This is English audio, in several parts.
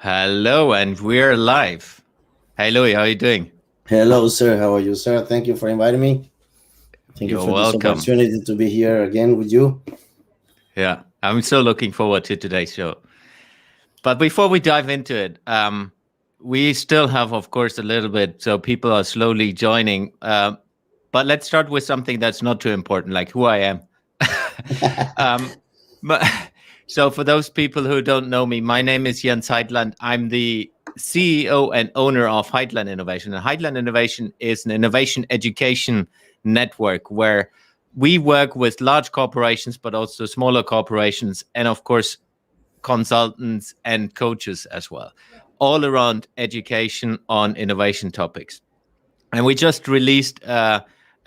Hello, and we're live. Hey, Louis, how are you doing? Hello, sir. How are you, sir? Thank you for inviting me. Thank you You're for this welcome. opportunity to be here again with you. Yeah, I'm so looking forward to today's show. But before we dive into it, we still have, of course, a little bit, so people are slowly joining. But let's start with something that's not too important, like who I am. um, but, so, for those people who don't know me, my name is Jens Heitland. I'm the CEO and owner of Heitland Innovation. And Heitland Innovation is an innovation education network where we work with large corporations, but also smaller corporations, and of course, consultants and coaches as well, all around education on innovation topics. And we just released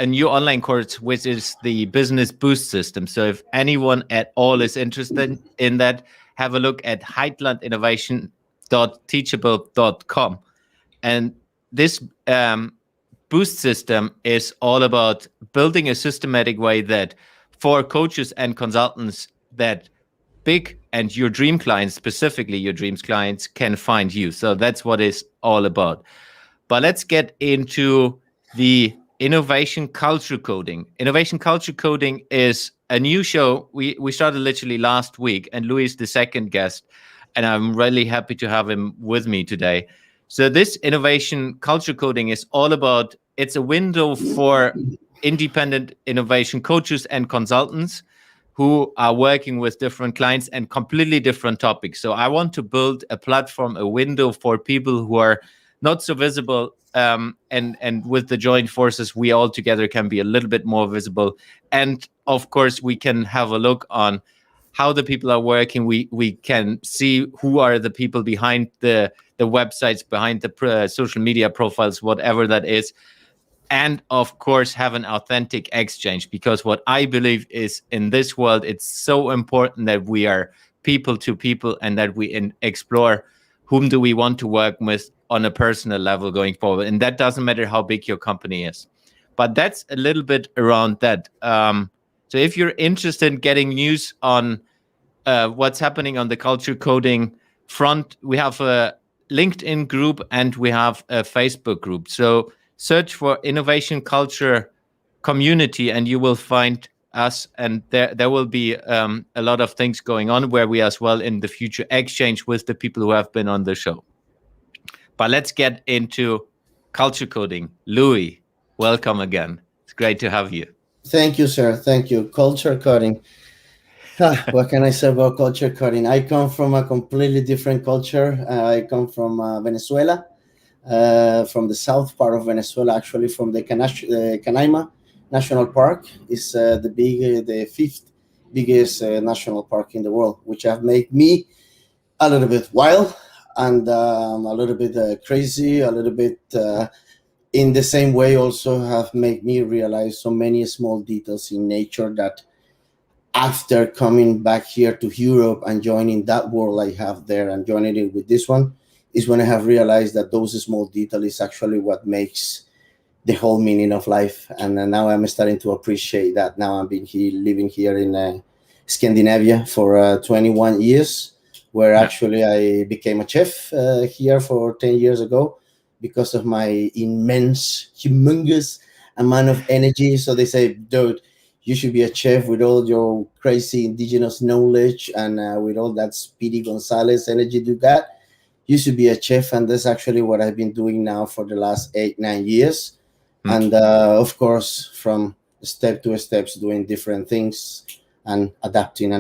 a new online course, which is the Business Boost System. So if anyone at all is interested in that, have a look at heitlandinnovation.teachable.com. And this boost system is all about building a systematic way that for coaches and consultants that big and your dream clients, specifically your dreams clients, can find you. So that's what it's all about. But let's get into the innovation culture coding. Innovation culture coding is a new show. We started literally last week, and Louis is the second guest, and I'm really happy to have him with me today. So this innovation culture coding is all about, it's a window for independent innovation coaches and consultants who are working with different clients and completely different topics. So I want to build a platform, a window for people who are not so visible, and with the joint forces, we all together can be a little bit more visible. And of course, we can have a look on how the people are working. We can see who are the people behind the websites, behind the social media profiles, whatever that is. And of course, have an authentic exchange, because what I believe is, in this world, it's so important that we are people to people, and that we explore whom do we want to work with on a personal level going forward. And that doesn't matter how big your company is. But that's a little bit around that. So if you're interested in getting news on what's happening on the culture coding front, we have a LinkedIn group and we have a Facebook group. So search for Innovation Culture Community and you will find us. And there will be a lot of things going on where we as well in the future exchange with the people who have been on the show. But let's get into culture coding. Louis, welcome again. It's great to have you. Thank you, sir. Thank you. Culture coding. What can I say about culture coding? I come from a completely different culture. I come from Venezuela, from the south part of Venezuela, actually from the Canaima National Park. Is the fifth biggest national park in the world, which have made me a little bit wild and a little bit crazy, a little bit in the same way also have made me realize so many small details in nature that after coming back here to Europe and joining that world I have there and joining it with this one is when I have realized that those small details is actually what makes the whole meaning of life. And now I'm starting to appreciate that. Now I'm been here, living here in Scandinavia for 21 years, where actually I became a chef here for 10 years ago because of my humongous amount of energy. So they say, dude, you should be a chef with all your crazy indigenous knowledge and with all that Speedy Gonzalez energy you got. You should be a chef. And that's actually what I've been doing now for the last 8-9 years. And of course, from step to steps, doing different things and adapting.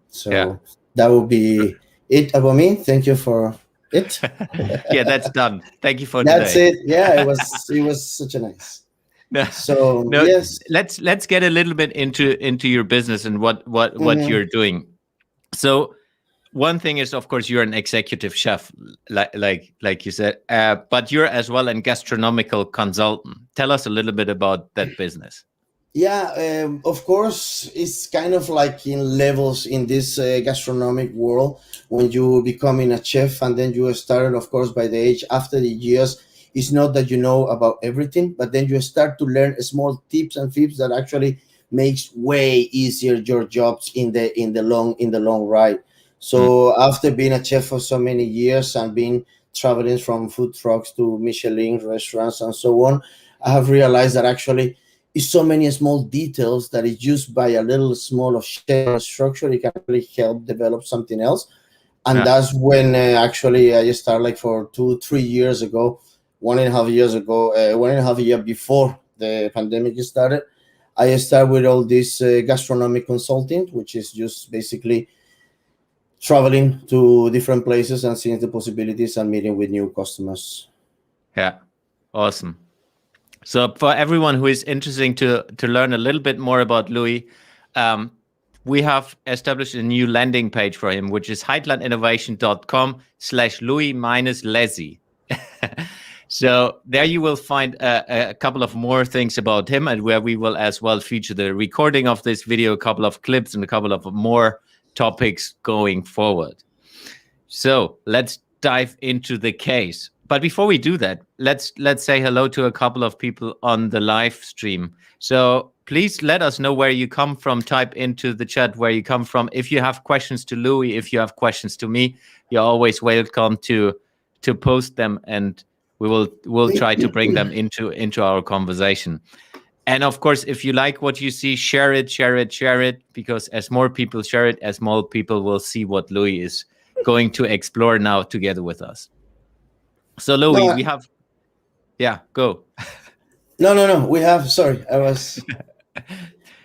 So that would be it about me. Thank you for it. Yeah, that's done. Thank you for That's today. it. Yeah, it was such a nice. No, So no, yes. let's get a little bit into your business and what you're doing. So one thing is, of course, you're an executive chef, like you said, but you're as well a gastronomical consultant. Tell us a little bit about that business. Yeah, of course, it's kind of like in levels in this gastronomic world. When you becoming a chef and then you started, of course, by the age after the years, it's not that you know about everything, but then you start to learn small tips and tips that actually makes way easier your jobs in the long ride. So after being a chef for so many years and being traveling from food trucks to Michelin restaurants and so on, I have realized that actually it's so many small details that is used by a little small of shape or structure. It can really help develop something else. And that's when actually I started, like, for 2-3 years ago, 1.5 years ago, 1.5 year before the pandemic started, I started with all this gastronomic consulting, which is just basically traveling to different places and seeing the possibilities and meeting with new customers. Yeah, awesome. So for everyone who is interested to learn a little bit more about Lui, we have established a new landing page for him, which is heitlandinnovation.com/Lui-Lezi. So there you will find a couple of more things about him, and where we will as well feature the recording of this video, a couple of clips, and a couple of more topics going forward. So let's dive into the case. But before we do that, let's say hello to a couple of people on the live stream. So please let us know where you come from. Type into the chat where you come from. If you have questions to Lui, if you have questions to me, you're always welcome to post them, and we'll try to bring them into our conversation. And of course, if you like what you see, share it, because as more people share it, as more people will see what Lui is going to explore now together with us. So Lui, we have, go. No. We have. Sorry, I was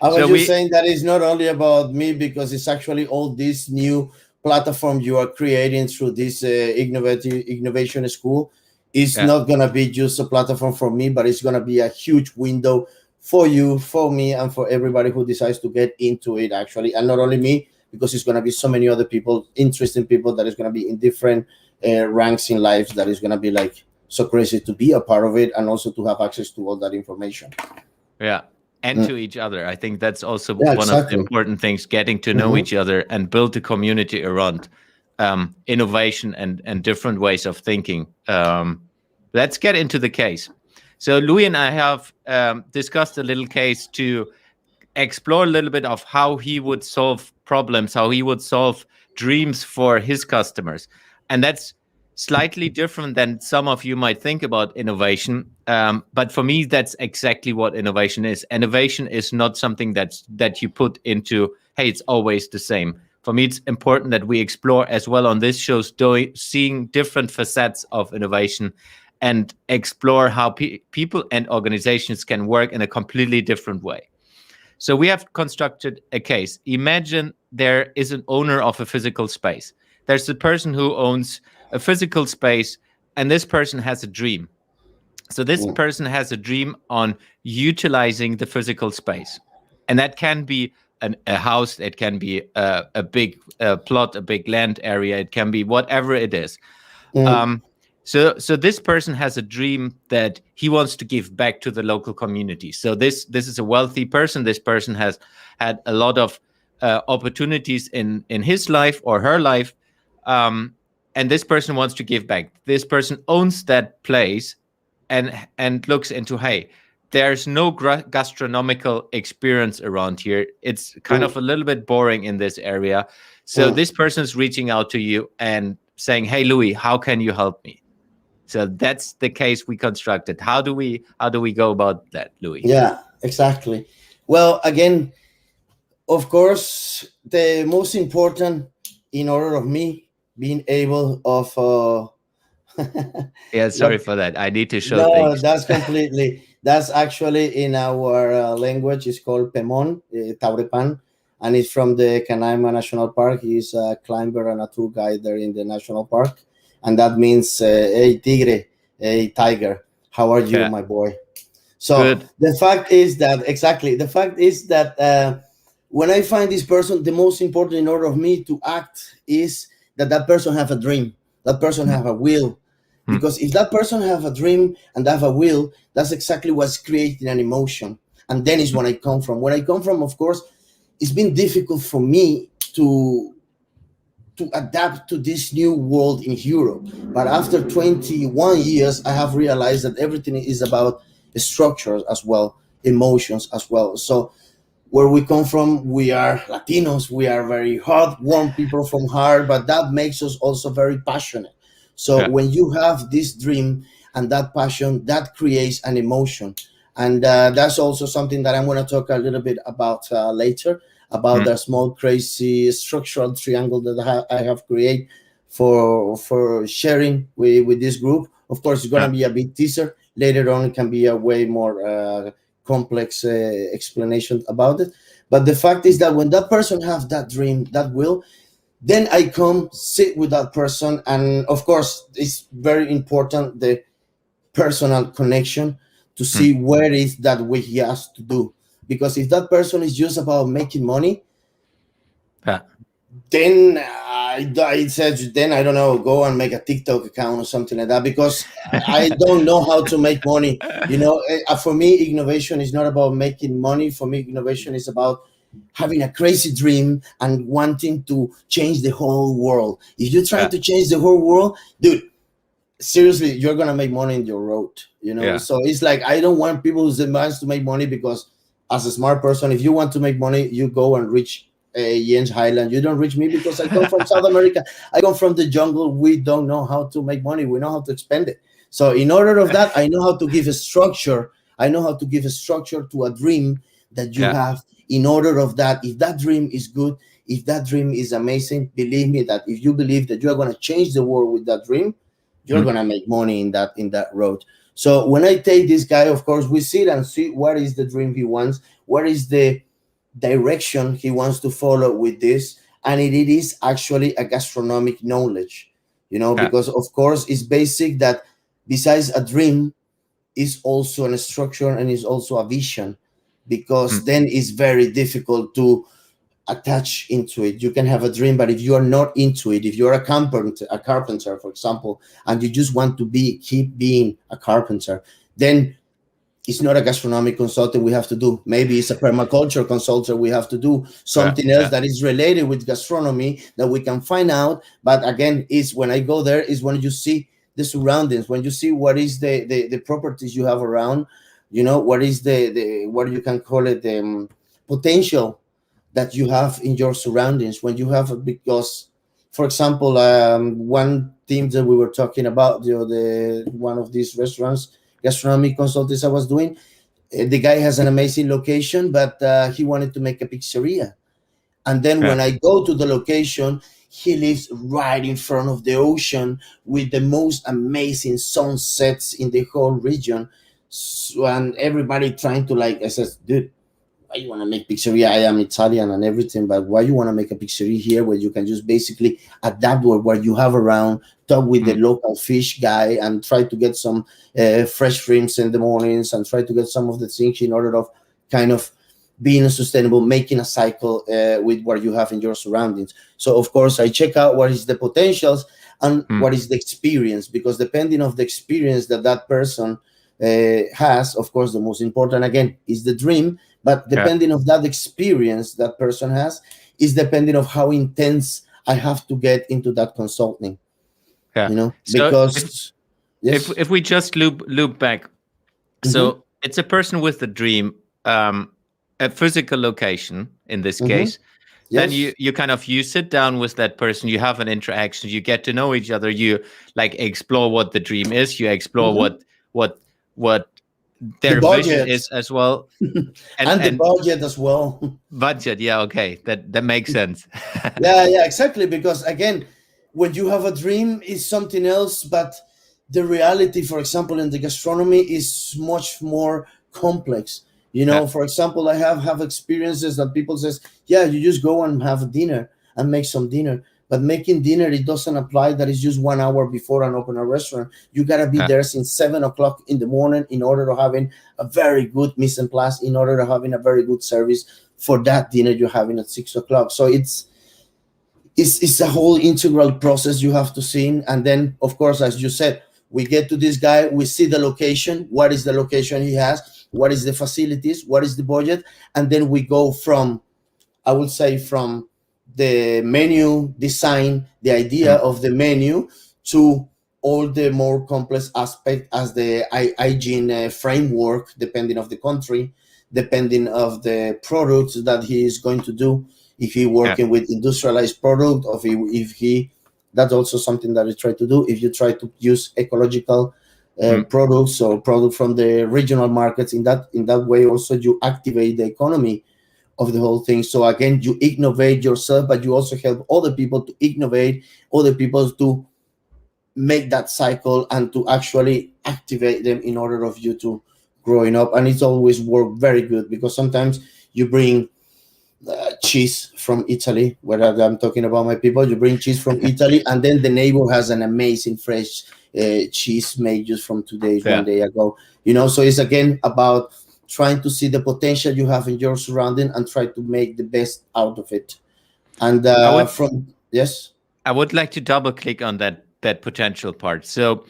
just saying that it's not only about me, because it's actually all this new platform you are creating through this innovation school. It's not gonna be just a platform for me, but it's gonna be a huge window for you, for me, and for everybody who decides to get into it, actually. And not only me, because it's gonna be so many other people, interesting people that is gonna be in different ranks in life, that is going to be like so crazy to be a part of it, and also to have access to all that information. Yeah. And to each other. I think that's also one of the important things, getting to know each other and build a community around innovation and different ways of thinking. Let's get into the case. So Lui and I have discussed a little case to explore a little bit of how he would solve problems, how he would solve dreams for his customers. And that's slightly different than some of you might think about innovation. But for me, that's exactly what innovation is. Innovation is not something that you put into, hey, it's always the same. For me, it's important that we explore as well on this show, seeing different facets of innovation and explore how people and organizations can work in a completely different way. So we have constructed a case. Imagine there is an owner of a physical space. There's a person who owns a physical space, and this person has a dream. So this person has a dream on utilizing the physical space. And that can be a house, it can be a big plot, a big land area, it can be whatever it is. So this person has a dream that he wants to give back to the local community. So this is a wealthy person. This person has had a lot of opportunities in his life or her life. And this person wants to give back. This person owns that place and looks into, hey, there's no gastronomical experience around here. It's kind of a little bit boring in this area. So this person's reaching out to you and saying, hey, Lui, how can you help me? So that's the case we constructed. How do we go about that, Lui? Yeah, exactly. Well, again, of course, the most important in order of me being able of yeah, sorry for that. I need to show things. That's actually in our language. It's called Pemon, Taurepan, and it's from the Canaima National Park. He's a climber and a tour guide there in the national park, and that means hey tigre, hey tiger, how are you, my boy? So the fact is that when I find this person, the most important in order of me to act is that person have a dream, that person have a will. Because if that person have a dream and have a will, that's exactly what's creating an emotion. And then is when I come from. Where I come from, of course, it's been difficult for me to adapt to this new world in Europe. But after 21 years, I have realized that everything is about structures as well, emotions as well. So where we come from, we are Latinos. We are very hot, warm people from heart, but that makes us also very passionate. So when you have this dream and that passion, that creates an emotion. And that's also something that I'm going to talk a little bit about later, about the small, crazy structural triangle that I have created for sharing with this group. Of course, it's going to be a big teaser. Later on, it can be a way more complex explanation about it. But the fact is that when that person have that dream, that will, then I come sit with that person. And of course, it's very important, the personal connection, to see where is that what he has to do. Because if that person is just about making money, then I said, then I don't know, go and make a TikTok account or something like that, because I don't know how to make money. For me, innovation is not about making money. For me, innovation is about having a crazy dream and wanting to change the whole world. If you're trying to change the whole world, dude, seriously, you're gonna make money in your road. So it's like, I don't want people who wants to make money, because as a smart person, if you want to make money, you go and reach Jens Heitland. You don't reach me, because I come from South America. I come from the jungle. We don't know how to make money. We know how to spend it. So in order of that, I know how to give a structure. I know how to give a structure to a dream that you have. In order of that, if that dream is good, if that dream is amazing, believe me that if you believe that you are going to change the world with that dream, you're going to make money in that road. So when I take this guy, of course, we sit and see what is the dream he wants, what is the direction he wants to follow with this. And it is actually a gastronomic knowledge, because of course it's basic that besides a dream is also a structure and is also a vision, because then it's very difficult to attach into it. You can have a dream, but if you are not into it, if you're a carpenter, for example, and you just want to keep being a carpenter, then it's not a gastronomic consultant we have to do. Maybe it's a permaculture consultant we have to do, something else that is related with gastronomy that we can find out. But again, is when I go there, is when you see the surroundings, when you see what is the properties you have around, what is the what you can call it, the potential that you have in your surroundings. When you have, because for example, one thing that we were talking about, the one of these restaurants, gastronomic consultants I was doing, the guy has an amazing location, but he wanted to make a pizzeria. And then when I go to the location, he lives right in front of the ocean with the most amazing sunsets in the whole region. So, and everybody trying to, like, I said, dude, why you want to make pizzeria? I am Italian and everything, but why you want to make a pizzeria here where you can just basically adapt what you have around, talk with the local fish guy, and try to get some fresh shrimps in the mornings, and try to get some of the things in order of kind of being sustainable, making a cycle with what you have in your surroundings. So of course I check out what is the potentials and what is the experience, because depending on the experience that person has, of course, the most important again is the dream. But depending on that experience that person has, is depending of how intense I have to get into that consulting. So because if we just loop back, so it's a person with a dream, a physical location in this case. Then you kind of, you sit down with that person, you have an interaction, you get to know each other, you like explore what the dream is, you explore what their vision is as well, and the budget as well. Budget, okay, that makes sense. yeah, exactly. Because again, when you have a dream is something else, but the reality, for example, in the gastronomy is much more complex. For example, I have experiences that people says, you just go and have a dinner and make some dinner. But making dinner, it doesn't apply that it's just 1 hour before and open a restaurant. You got to be there since 7 o'clock in the morning in order to having a very good mise en place, in order to having a very good service for that dinner you're having at 6 o'clock. So it's a whole integral process you have to see. And then, of course, as you said, we get to this guy, we see the location, what is the location he has, what is the facilities, what is the budget, and then we go from, I would say, from the menu design, the idea of the menu, to all the more complex aspect as the hygiene framework, depending of the country, depending of the products that he is going to do. If he working with industrialized product, or if he, that's also something that we try to do. If you try to use ecological products or product from the regional markets, in that way also you activate the economy of the whole thing. So again, you innovate yourself, but you also help other people to innovate, other people to make that cycle and to actually activate them in order of you to growing up. And it's always worked very good, because sometimes you bring cheese from Italy, where I'm talking about my people, you bring cheese from Italy, and then the neighbor has an amazing fresh cheese made just from 2 days, 1 day ago. So it's again about trying to see the potential you have in your surrounding and try to make the best out of it. And yes, I would like to double click on that potential part. So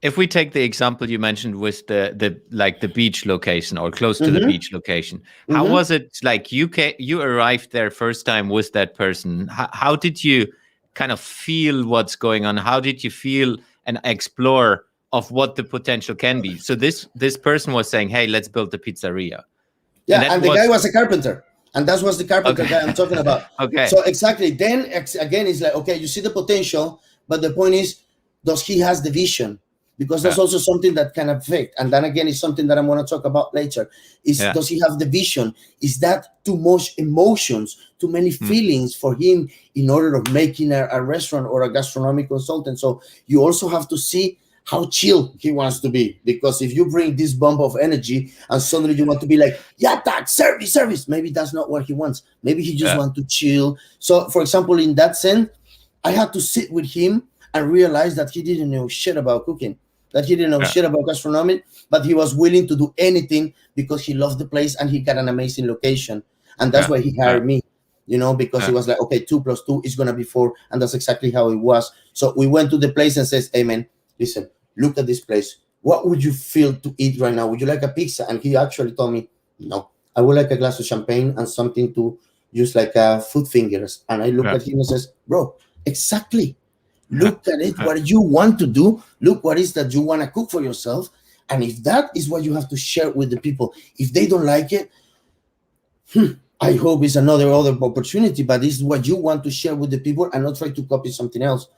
if we take the example you mentioned with the beach location, or close to the beach location, how was it like you arrived there first time with that person? How did you kind of feel what's going on? How did you feel and explore of what the potential can be? So this person was saying, hey, let's build the pizzeria. Yeah, and the guy was a carpenter. And that was the carpenter guy I'm talking about. Okay. So exactly. Then again, it's like, okay, you see the potential, but the point is, does he has the vision? Because that's also something that can affect. And then again, it's something that I'm going to talk about later. Does he have the vision? Is that too much emotions, too many feelings for him in order of making a restaurant or a gastronomic consultant? So you also have to see how chill he wants to be. Because if you bring this bump of energy and suddenly you want to be like, yeah, that service, maybe that's not what he wants. Maybe he just wants to chill. So for example, in that sense, I had to sit with him and realize that he didn't know shit about cooking, that he didn't know shit about gastronomy, but he was willing to do anything because he loved the place and he got an amazing location. And that's why he hired me, because he was like, okay, 2 + 2 is going to be 4. And that's exactly how it was. So we went to the place and says, hey man, listen, look at this place. What would you feel to eat right now? Would you like a pizza? And he actually told me, no, I would like a glass of champagne and something to use like food fingers. And I looked at him and says, bro, exactly. Look at it, what you want to do. Look what is that you want to cook for yourself. And if that is what you have to share with the people, if they don't like it, I hope it's another opportunity, but this is what you want to share with the people and not try to copy something else.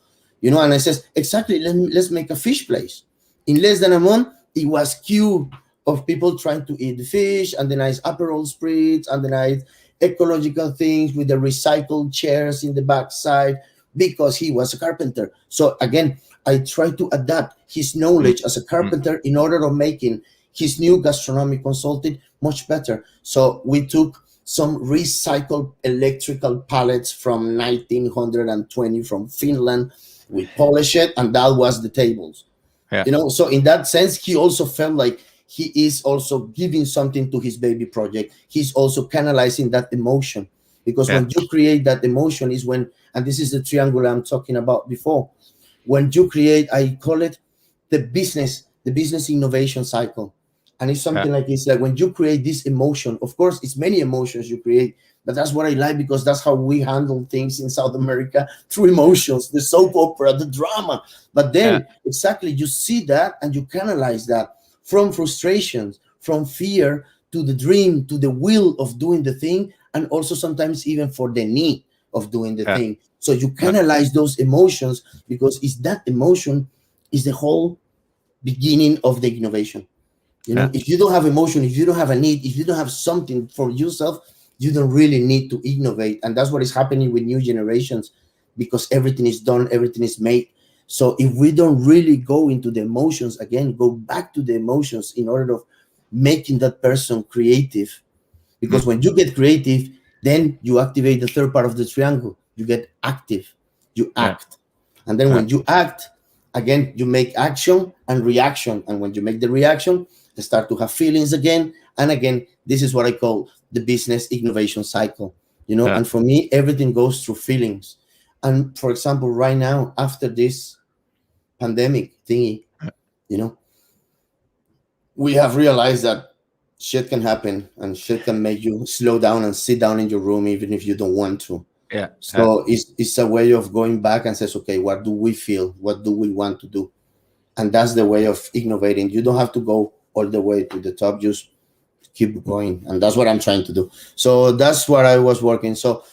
And I says, exactly, let's make a fish place. In less than a month, it was queue of people trying to eat the fish, and the nice Aperol spritz, and the nice ecological things with the recycled chairs in the backside, because he was a carpenter. So again, I try to adapt his knowledge as a carpenter in order of making his new gastronomic consultant much better. So we took some recycled electrical pallets from 1920 from Finland. We polished it, and that was the tables. So in that sense, he also felt like he is also giving something to his baby project. He's also canalizing that emotion, because when you create that emotion is when, and this is the triangle I'm talking about before, when you create, I call it the business innovation cycle. And it's something like, it's like when you create this emotion, of course, it's many emotions you create, but that's what I like, because that's how we handle things in South America, through emotions, the soap opera, the drama. But then exactly, you see that and you canalize that from frustrations, from fear, to the dream, to the will of doing the thing, and also sometimes even for the need of doing the thing. So you canalize those emotions, because it's that emotion is the whole beginning of the innovation. If you don't have emotion, if you don't have a need, if you don't have something for yourself, you don't really need to innovate. And that's what is happening with new generations, because everything is done, everything is made. So if we don't really go into the emotions, again, go back to the emotions in order of making that person creative, because when you get creative, then you activate the third part of the triangle. You get active, you act. And then when you act, again, you make action and reaction. And when you make the reaction, you start to have feelings again. And again, this is what I call the business innovation cycle. And for me, everything goes through feelings. And for example, right now, after this pandemic thingy, we have realized that shit can happen, and shit can make you slow down and sit down in your room even if you don't want to. So it's a way of going back and says, okay, what do we feel? What do we want to do? And that's the way of innovating. You don't have to go all the way to the top. Just keep going, and that's what I'm trying to do. So that's what I was working. So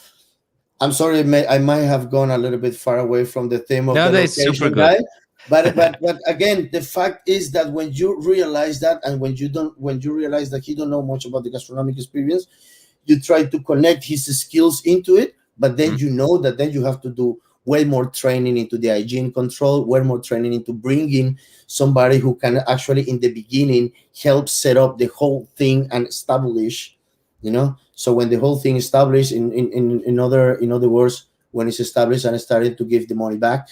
I'm sorry, I might have gone a little bit far away from the theme of No, the that's super location good. guy. But again, the fact is that when you realize that, and when you realize that he don't know much about the gastronomic experience, you try to connect his skills into it. But then you know that then you have to do way more training into the hygiene control, way more training into bringing somebody who can actually in the beginning help set up the whole thing and establish, So when the whole thing established, in other words, when it's established and started to give the money back,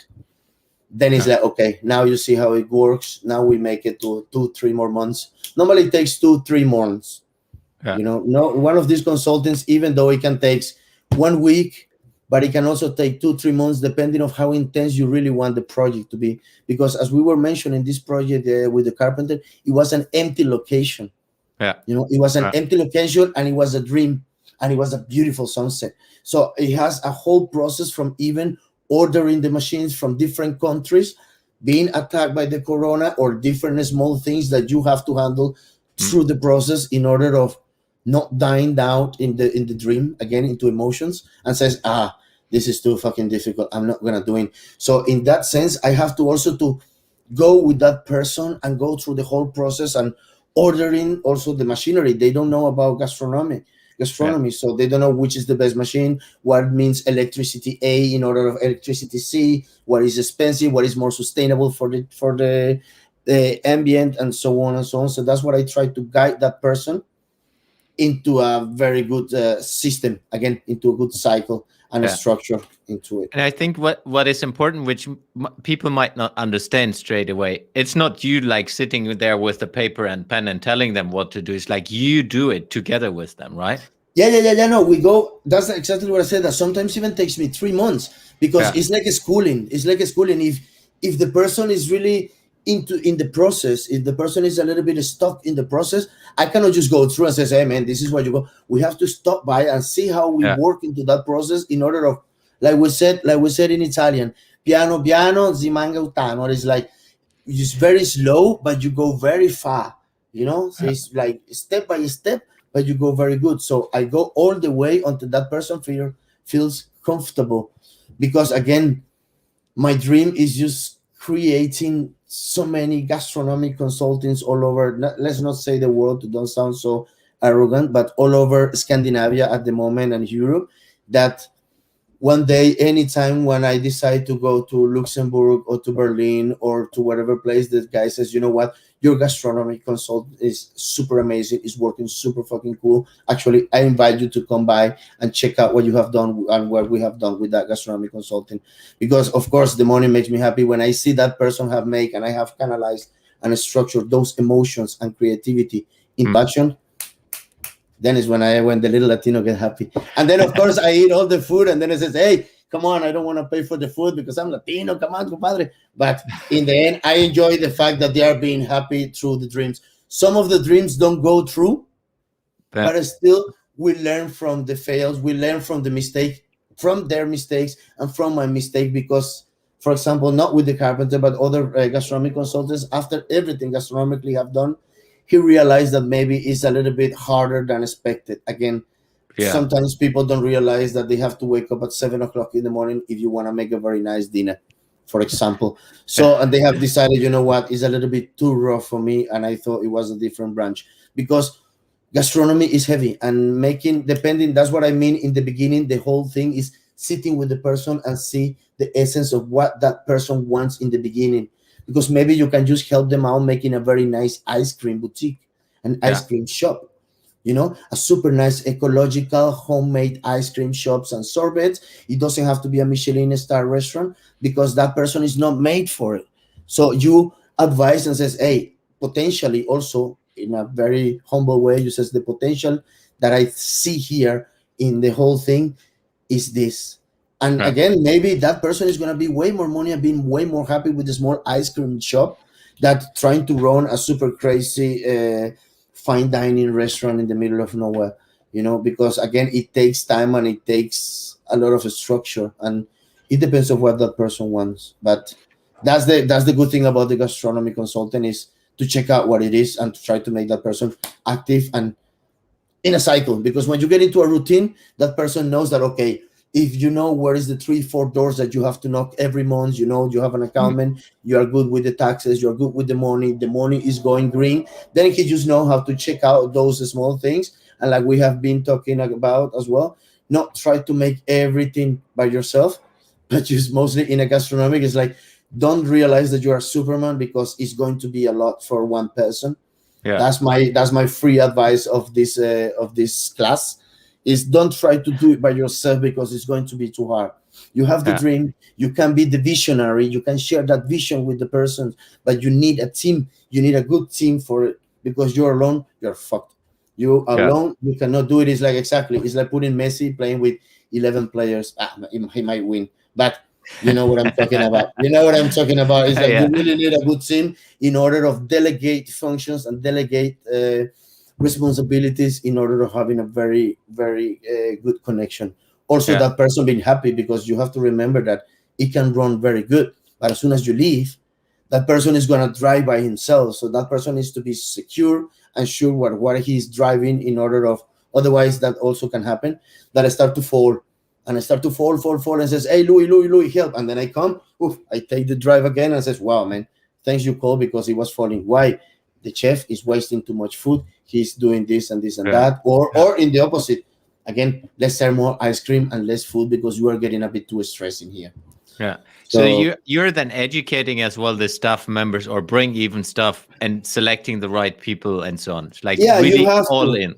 then it's like, okay, now you see how it works. Now we make it to 2-3 more months. Normally it takes 2-3 months. No, one of these consultants, even though it can take 1 week, but it can also take 2-3 months, depending on how intense you really want the project to be. Because as we were mentioning, this project with the carpenter, it was an empty location. It was an empty location, and it was a dream, and it was a beautiful sunset. So it has a whole process from even ordering the machines from different countries, being attacked by the corona, or different small things that you have to handle through the process in order of not dying down in the dream again into emotions and says, this is too fucking difficult, I'm not gonna do it. So in that sense, I have to also to go with that person and go through the whole process and ordering also the machinery. They don't know about gastronomy, so they don't know which is the best machine, what means electricity A in order of electricity C, what is expensive, what is more sustainable for the ambient, and so on and so on. So that's what I try to guide that person into a very good system, again, into a good cycle and a structure into it. And I think what is important, which people might not understand straight away, it's not you like sitting there with the paper and pen and telling them what to do. It's like you do it together with them, right? Yeah. No, we go. That's exactly what I said. That sometimes even takes me 3 months, because it's like a schooling. It's like a schooling. If the person is really in the process, if the person is a little bit stuck in the process, I cannot just go through and say, hey man, this is what you go. We have to stop by and see how we work into that process in order of, like we said in Italian, piano piano si mangia utano. It's like it's very slow, but you go very far. So it's like step by step, but you go very good. So I go all the way until that person feels comfortable, because again, my dream is just creating so many gastronomic consultants all over. Let's not say the world, to don't sound so arrogant, but all over Scandinavia at the moment, and Europe, that one day, anytime when I decide to go to Luxembourg or to Berlin or to whatever place, this guy says, you know what, your gastronomic consultant is super amazing, is working super fucking cool. Actually, I invite you to come by and check out what you have done and what we have done with that gastronomic consultant. Because of course, the money makes me happy when I see that person have made, and I have canalized and structured those emotions and creativity in passion. Then is when the little Latino get happy. And then, of course, I eat all the food, and then it says, hey, come on, I don't want to pay for the food because I'm Latino. Come on, compadre. But in the end, I enjoy the fact that they are being happy through the dreams. Some of the dreams don't go through, but still, we learn from the fails. We learn from the mistake, from their mistakes, and from my mistake. Because, for example, not with the carpenter, but other gastronomic consultants, after everything gastronomically have done, he realized that maybe it's a little bit harder than expected. Again, sometimes people don't realize that they have to wake up at 7 o'clock in the morning if you want to make a very nice dinner, for example. So, and they have decided, you know what, it's a little bit too rough for me, and I thought it was a different branch, because gastronomy is heavy, and that's what I mean in the beginning. The whole thing is sitting with the person and see the essence of what that person wants in the beginning. Because maybe you can just help them out making a very nice ice cream boutique, an ice cream shop, a super nice ecological homemade ice cream shops and sorbets. It doesn't have to be a Michelin star restaurant, because that person is not made for it. So you advise and says, hey, potentially also in a very humble way, you says the potential that I see here in the whole thing is this. And again, maybe that person is going to be way more money and being way more happy with the small ice cream shop that trying to run a super crazy fine dining restaurant in the middle of nowhere, because again, it takes time and it takes a lot of structure, and it depends on what that person wants. But that's the good thing about the gastronomy consultant, is to check out what it is and to try to make that person active and in a cycle, because when you get into a routine, that person knows that, okay, if you know where is the 3-4 doors that you have to knock every month, you know, you have an accountant, you are good with the taxes, you're good with the money is going green, then he just know how to check out those small things. And like we have been talking about as well, not try to make everything by yourself, but just mostly in a gastronomic, it's like, don't realize that you are Superman, because it's going to be a lot for one person. Yeah. That's my free advice of this class, is don't try to do it by yourself, because it's going to be too hard. You have the dream, you can be the visionary, you can share that vision with the person, but you need a team. You need a good team for it, because you're alone, you're fucked. You alone, you cannot do it. It's like putting Messi playing with 11 players. He might win, but you know what I'm talking about. You know what I'm talking about. It's like you really need a good team in order of delegate functions and delegate responsibilities, in order of having a very, very good connection. Also, that person being happy, because you have to remember that it can run very good, but as soon as you leave, that person is going to drive by himself. So that person needs to be secure and sure what he's driving, in order of, otherwise that also can happen, that I start to fall. And I start to fall, and says, hey, Louis, help. And then I come, I take the drive again, and says, wow, man, thanks you call, because he was falling. Why? The chef is wasting too much food. He's doing this and this and that. Or in the opposite. Again, let's serve more ice cream and less food, because you are getting a bit too stressed in here. Yeah. So you're then educating as well the staff members, or bring even staff, and selecting the right people and so on. Like really you have all to. in.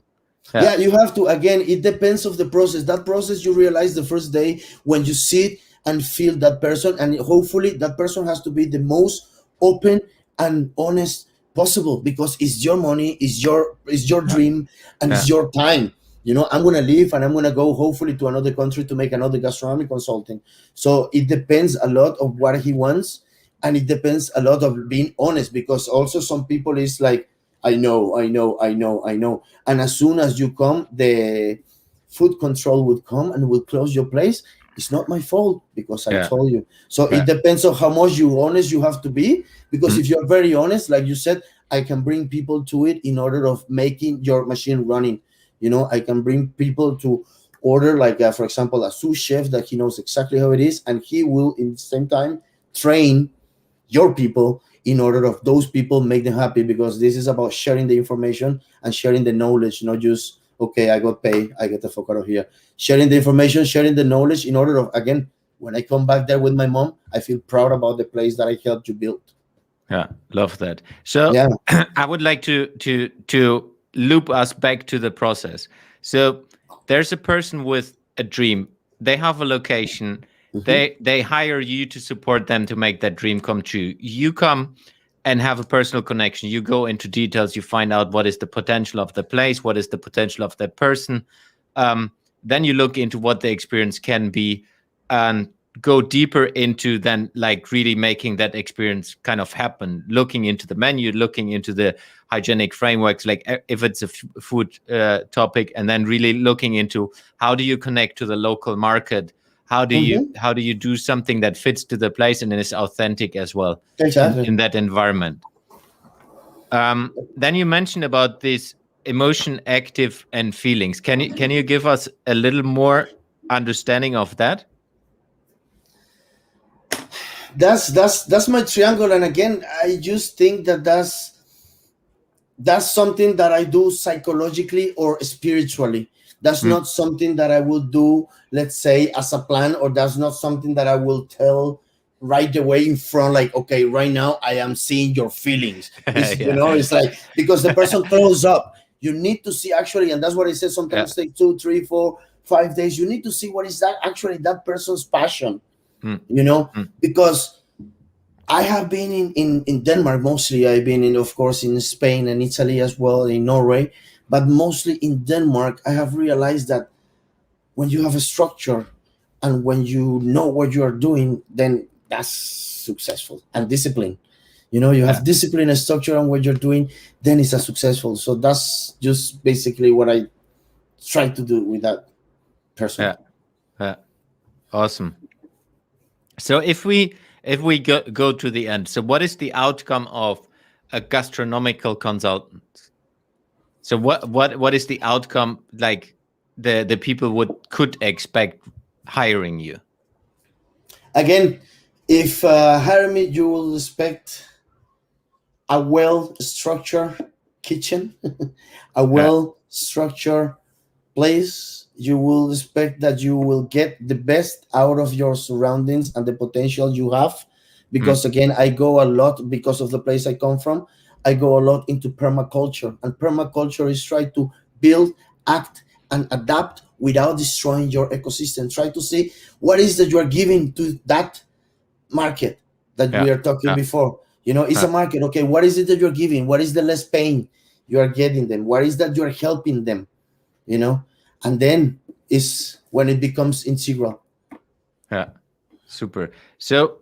Yeah, you have to. Again, it depends of the process. That process you realize the first day when you sit and feel that person, and hopefully that person has to be the most open and honest possible, because it's your money, it's your dream, and it's your time. You know, I'm gonna leave and I'm gonna go hopefully to another country to make another gastronomy consulting. So it depends a lot of what he wants, and it depends a lot of being honest, because also some people is like, I know. And as soon as you come, the food control would come and will close your place. It's not my fault, because I told you. So it depends on how much honest you have to be, because if you're very honest, like you said, I can bring people to it in order of making your machine running. You know, I can bring people to order, like, for example, a sous chef that he knows exactly how it is, and he will, in the same time, train your people in order of those people, make them happy, because this is about sharing the information and sharing the knowledge, not just, okay, I got paid, I get the fuck out of here. Sharing the information, sharing the knowledge, in order of, again, when I come back there with my mom, I feel proud about the place that I helped you build. Yeah, love that. So I would like to loop us back to the process. So there's a person with a dream. They have a location. They hire you to support them to make that dream come true. You come and have a personal connection. You go into details. You find out what is the potential of the place, what is the potential of that person. Then you look into what the experience can be, and go deeper into then like really making that experience kind of happen. Looking into the menu, looking into the hygienic frameworks, like if it's a food topic, and then really looking into how do you connect to the local market. How do you do something that fits to the place and is authentic as well in that environment? Then you mentioned about this emotion, active, and feelings. Can you give us a little more understanding of that? That's my triangle, and again, I just think that that's something that I do psychologically or spiritually. That's not something that I will do, let's say, as a plan, or that's not something that I will tell right away in front, like, okay, right now I am seeing your feelings. You know, it's like, because the person throws up. You need to see actually, and that's what I said, sometimes take 2, 3, 4, 5 days. You need to see what is that actually that person's passion, you know, because I have been in Denmark mostly. I've been in, of course, in Spain and Italy as well, in Norway, but mostly in Denmark. I have realized that when you have a structure and when you know what you are doing, then that's successful. And discipline. You know, you have discipline and structure on what you're doing, then it's a successful. So that's just basically what I try to do with that person. Awesome. So if we go to the end, so what is the outcome of a gastronomical consultant? So what is the outcome, like the people could expect hiring you? Again, if hire me, you will expect a well-structured kitchen, a Yeah. well-structured place. You will expect that you will get the best out of your surroundings and the potential you have. Because again, I go a lot, because of the place I come from, I go a lot into permaculture. And permaculture is try to build, act, and adapt without destroying your ecosystem. Try to see what is that you are giving to that market that we are talking before. It's a market. Okay, what is it that you're giving? What is the less pain you are getting them? What is that you're helping them? And then is when it becomes integral. Yeah, super. So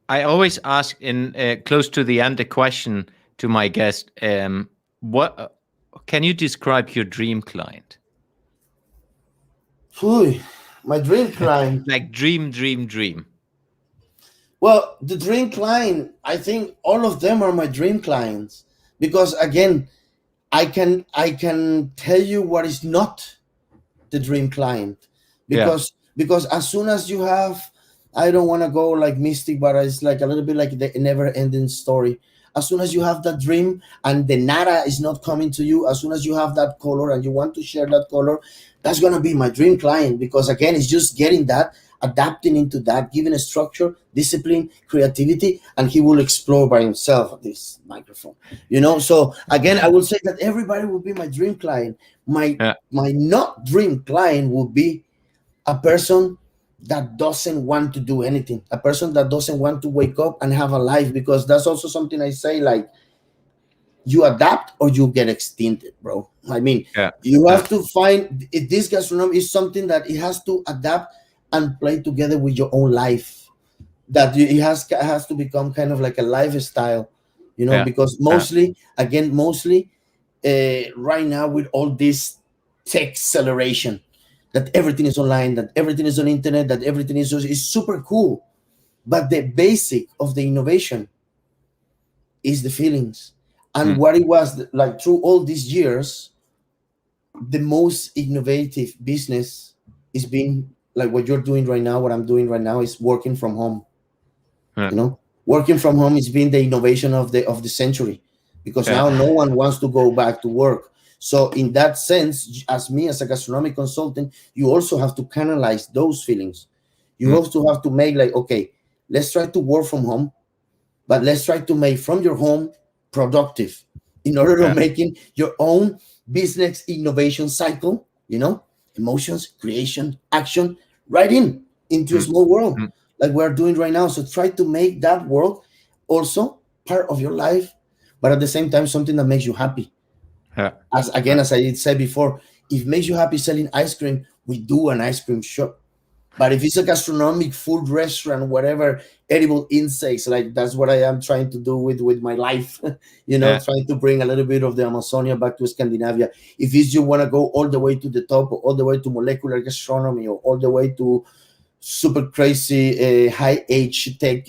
I always ask in close to the end a question to my guest. What can you describe your dream client? My dream client. Like dream. Well, the dream client, I think all of them are my dream clients, because again, I can tell you what is not the dream client, because as soon as you have, I don't want to go like mystic, but it's like a little bit like the never ending story. As soon as you have that dream and the nada is not coming to you, as soon as you have that color and you want to share that color, that's going to be my dream client, because again, it's just getting that, adapting into that, giving a structure, discipline, creativity, and he will explore by himself this microphone. So again, I will say that everybody will be my dream client. My not dream client will be a person that doesn't want to do anything, a person that doesn't want to wake up and have a life, because that's also something I say, like, you adapt or you get extincted, bro. I mean, you have to find this gastronomy is something that it has to adapt and play together with your own life, that it has to become kind of like a lifestyle, because mostly right now, with all this tech acceleration, that everything is online, that everything is on internet, that everything is super cool, but the basic of the innovation is the feelings. And what it was like through all these years, the most innovative business is being like what you're doing right now, what I'm doing right now, is working from home. Working from home is being the innovation of the century, because now no one wants to go back to work. So in that sense, as me as a gastronomic consultant, you also have to canalize those feelings. You also have to make like, okay, let's try to work from home, but let's try to make from your home productive, in order of making your own business innovation cycle, emotions, creation, action, right into a small world like we're doing right now. So try to make that world also part of your life, but at the same time, something that makes you happy. As I said before, if it makes you happy selling ice cream, we do an ice cream shop. But if it's a gastronomic food restaurant, whatever, edible insects, like that's what I am trying to do with my life, trying to bring a little bit of the Amazonia back to Scandinavia. If it's you want to go all the way to the top, or all the way to molecular gastronomy, or all the way to super crazy high age tech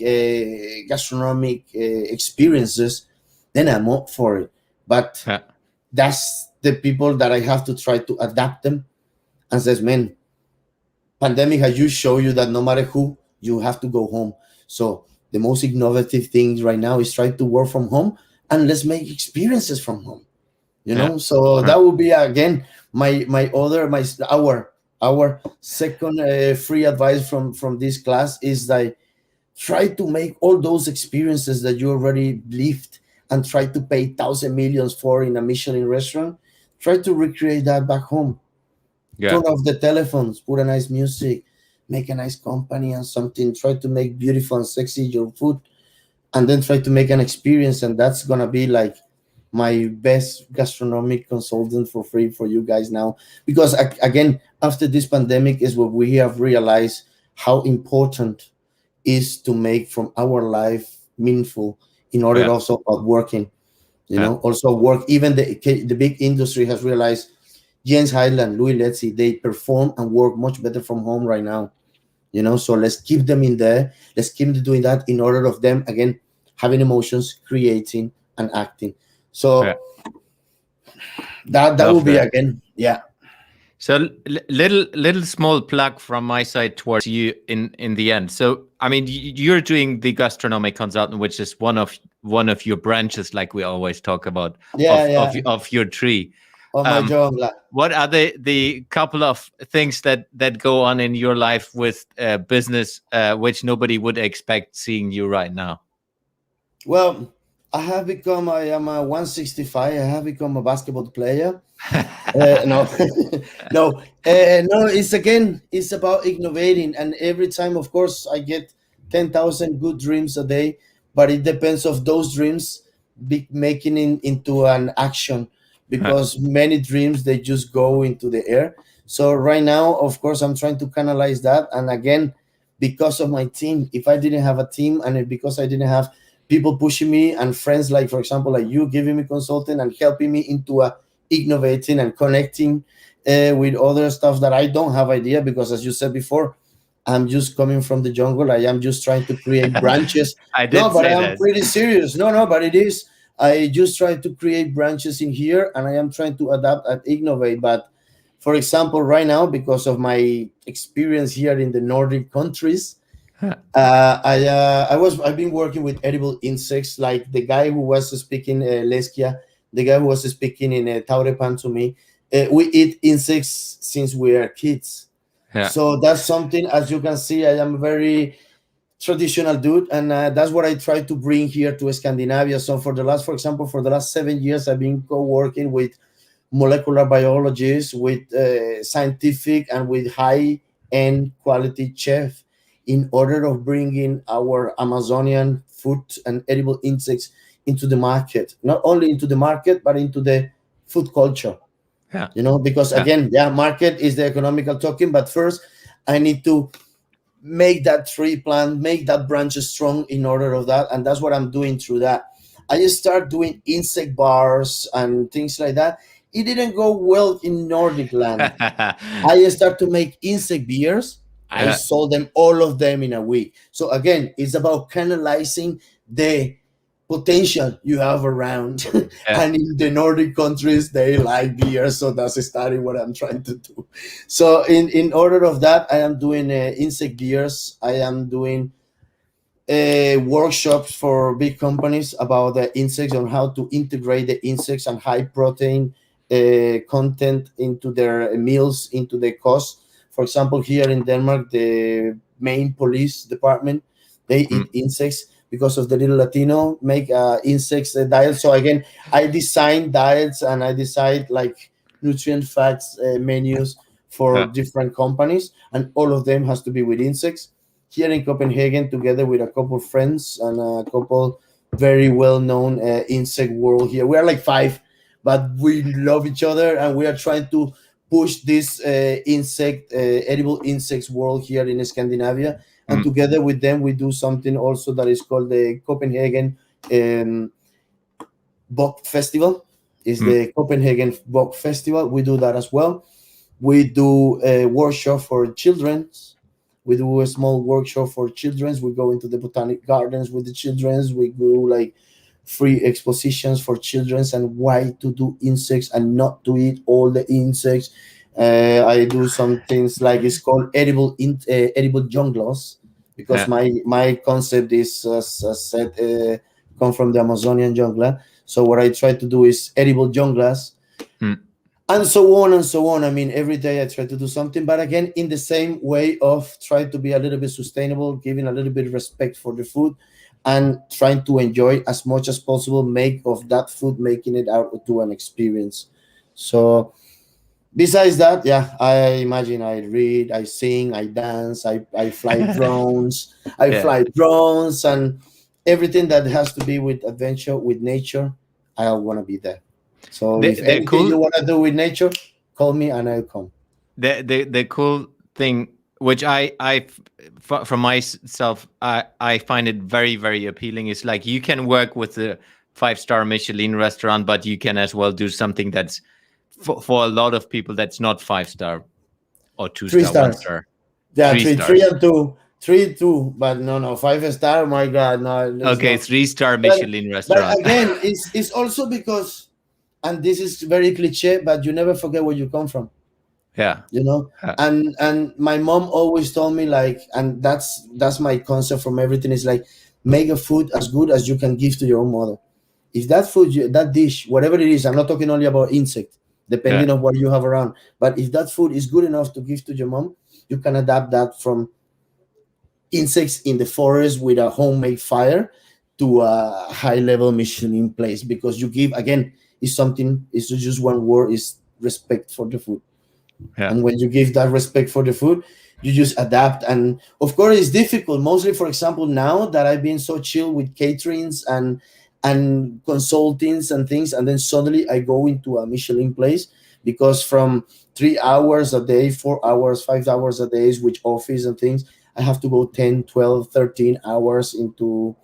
gastronomic experiences, then I'm up for it. But that's the people that I have to try to adapt them, and says, man, pandemic has just show you that no matter who, you have to go home. So the most innovative thing right now is try to work from home, and let's make experiences from home. So that would be again our second free advice from this class is that try to make all those experiences that you already lived and try to pay 1,000 millions for in a Michelin restaurant. Try to recreate that back home. Turn off the telephones, put a nice music, make a nice company and something. Try to make beautiful and sexy your food, and then try to make an experience. And that's gonna be like my best gastronomic consultant for free for you guys now. Because again, after this pandemic is what we have realized how important is to make from our life meaningful in order also of working. Also work. Even the big industry has realized. Jens Heitland, Lui Lezzi, they perform and work much better from home right now. So let's keep them in there. Let's keep them doing that in order of them, again, having emotions, creating and acting. So That Love would be that. again, yeah. So little small plug from my side towards you in the end. So I mean, you're doing the gastronomic consultant, which is one of your branches, like we always talk about, Yeah, yeah. of your tree. On my Um, job, what are the couple of things that go on in your life with business, which nobody would expect seeing you right now? well, I am a 165. I have become a basketball player. No, no, no. It's about innovating, and every time, of course, I get 10,000 good dreams a day, but it depends of those dreams making into an action, because many dreams they just go into the air. So right now, of course, I'm trying to canalize that, and again, because of my team. If I didn't have a team, and because I didn't have people pushing me and friends like, for example, like you giving me consulting and helping me into a innovating and connecting with other stuff that I don't have idea, because as you said before, I'm just coming from the jungle. I am just trying to create branches. I No, did but I say am that. pretty serious. No, but it is. I just try to create branches in here, and I am trying to adapt and innovate. But for example, right now, because of my experience here in the Nordic countries, I've been working with edible insects, like the guy who was speaking Leskia, the guy who was speaking in Taurepan to me. We eat insects since we are kids, Yeah. so that's something. As you can see, I am a very traditional dude, and that's what I try to bring here to Scandinavia. So for example, for the last 7 years, I've been co-working with molecular biologists, with scientific and with high end quality chef, in order of bringing our Amazonian food and edible insects into the market, not only into the market, but into the food culture. Yeah. Because Yeah. again, yeah, market is the economical token, but first I need to make that tree plant, make that branch strong in order of that. And that's what I'm doing through that. I just start doing insect bars and things like that. It didn't go well in Nordic land. I start to make insect beers. I Yeah. sold them, all of them, in a week. So again, it's about canalizing the potential you have around. Yeah. And in the Nordic countries, they like beer. So that's starting what I'm trying to do. So in order of that, I am doing insect beers. I am doing workshops for big companies about the insects, on how to integrate the insects and high protein content into their meals, into the cost. For example, here in Denmark, the main police department, they eat insects because of the little Latino make insects diet. So again, I design diets, and I decide like nutrient facts menus for Yeah. different companies, and all of them has to be with insects. Here in Copenhagen, together with a couple friends and a couple very well-known insect world here. We are like five, but we love each other, and we are trying to push this edible insects world here in Scandinavia. And together with them, we do something also that is called the Copenhagen Bog Festival. Is the Copenhagen Bog Festival. We do that as well. We do a workshop for children. We do a small workshop for children. We go into the botanic gardens with the children. We do like free expositions for children, and why to do insects and not to eat all the insects. I do some things like, it's called edible jungles, because Yeah. my concept is, as said, come from the Amazonian jungle. So what I try to do is edible jungles, and so on and so on. I mean, every day I try to do something, but again, in the same way of try to be a little bit sustainable, giving a little bit of respect for the food, and trying to enjoy as much as possible, make of that food, making it out to an experience. So besides that, yeah, I imagine I read, I sing, I dance, I fly drones, Yeah. and everything that has to be with adventure, with nature, I want to be there. So if The anything cool you want to do with nature, call me and I'll come. the cool thing, which from myself, I find it very, very appealing, is like you can work with a 5-star Michelin restaurant, but you can as well do something that's for a lot of people that's not 5-star or 2-star, 3 stars. 1-star. Yeah, Three three stars. and two. 3, 2, but no, 5 star. My God, no, it's Okay, not. 3-star But Michelin but restaurant. again, it's also because and this is very cliche, but you never forget where you come from. Yeah. You know, and my mom always told me, like, and that's my concept from everything, is like, make a food as good as you can give to your own mother. If that food, that dish, whatever it is, I'm not talking only about insect, depending on what you have around, but if that food is good enough to give to your mom, you can adapt that from insects in the forest with a homemade fire to a high level Michelin place, because you give, again, is something, is just one word, is respect for the food. And when you give that respect for the food, you just adapt. And of course, it's difficult. Mostly, for example, now that I've been so chill with caterings and consultings and things, and then suddenly I go into a Michelin place, because from 3 hours a day, 4 hours, 5 hours a day with office and things, I have to go 10, 12, 13 hours into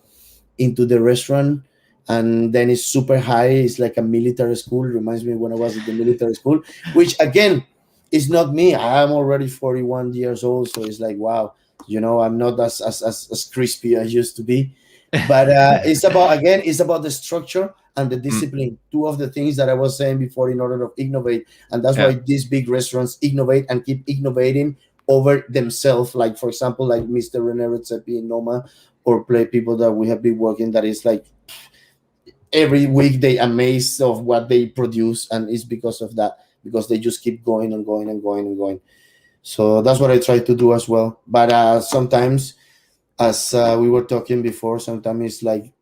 the restaurant. And then it's super high. It's like a military school. It reminds me when I was at the military school, which again, it's not me. I'm already 41 years old, so it's like, wow, I'm not as crispy as I used to be. But it's about the structure and the discipline. Two of the things that I was saying before, in order to innovate, and that's why these big restaurants innovate and keep innovating over themselves. Like, for example, like Mr. Werner in Noma, or play people that we have been working, that is like every week they amazed of what they produce, and it's because of that, because they just keep going and going and going and going. So that's what I try to do as well. But sometimes, as we were talking before, sometimes it's like,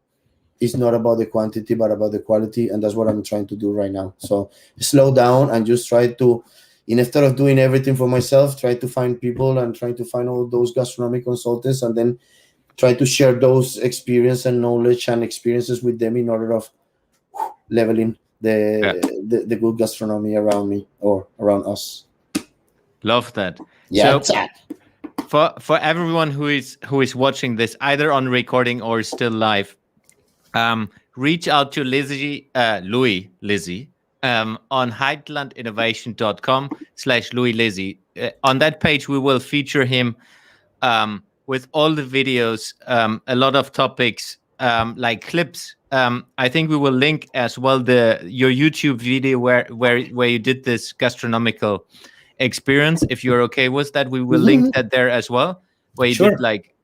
it's not about the quantity but about the quality, and that's what I'm trying to do right now. So slow down and just try to, instead of doing everything for myself, try to find people and try to find all those gastronomic consultants, and then try to share those experience and knowledge and experiences with them, in order of leveling the good gastronomy around me or around us. Love that. Yeah. So for everyone who is watching this, either on recording or still live, reach out to Lui Lezi on heitlandinnovation.com/Lui Lezi. On that page, we will feature him with all the videos, a lot of topics, like clips. I think we will link as well your YouTube video where you did this gastronomical experience. If you're okay with that, we will link that there as well, where you did like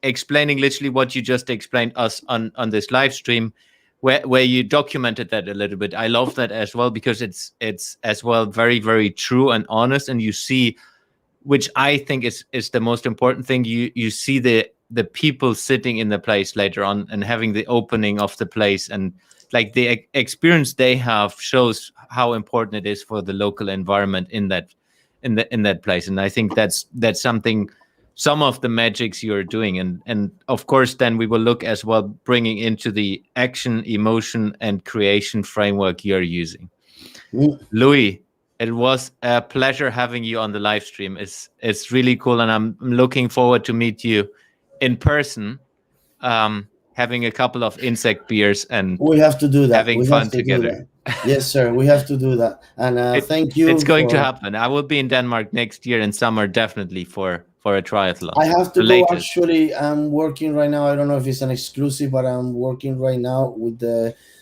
explaining literally what you just explained us on this live stream, where you documented that a little bit. I love that as well, because it's as well very, very true and honest, and you see, which I think is the most important thing, you see the people sitting in the place later on and having the opening of the place, and like the experience they have shows how important it is for the local environment in that place. And I think that's something, some of the magics you're doing, and of course then we will look as well bringing into the action, emotion, and creation framework you're using. Lui, it was a pleasure having you on the live stream. It's really cool, and I'm looking forward to meet you in person, having a couple of insect beers, and we have to do that. Having fun together. Yes, sir. We have to do that. And thank you. It's going to happen. I will be in Denmark next year in summer, definitely for a triathlon. I have to go. Actually, I'm working right now. I don't know if it's an exclusive, but I'm working right now with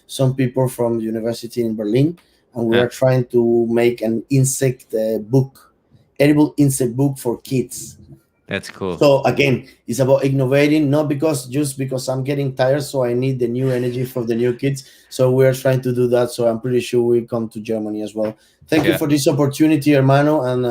some people from university in Berlin, and we are trying to make an insect book, edible insect book for kids. That's cool. So again, it's about innovating, not just because I'm getting tired, so I need the new energy from the new kids. So we're trying to do that. So I'm pretty sure we'll come to Germany as well. Thank you for this opportunity, hermano, and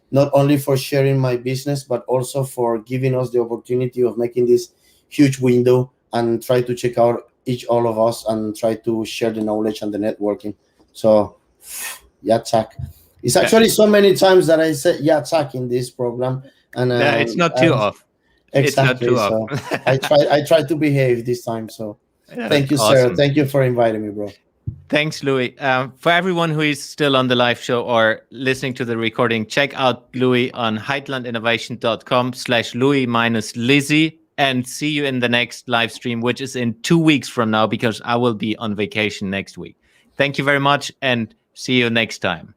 not only for sharing my business, but also for giving us the opportunity of making this huge window and try to check out all of us and try to share the knowledge and the networking. So, Yatzak. It's actually so many times that I said Yatzak in this program. And it's not too off. Exactly. It's not too off. I try to behave this time. So thank you, awesome. Sir. Thank you for inviting me, bro. Thanks, Lui. For everyone who is still on the live show or listening to the recording, check out Lui on heitlandinnovation.com/Lui-Lezi, and see you in the next live stream, which is in 2 weeks from now, because I will be on vacation next week. Thank you very much, and see you next time.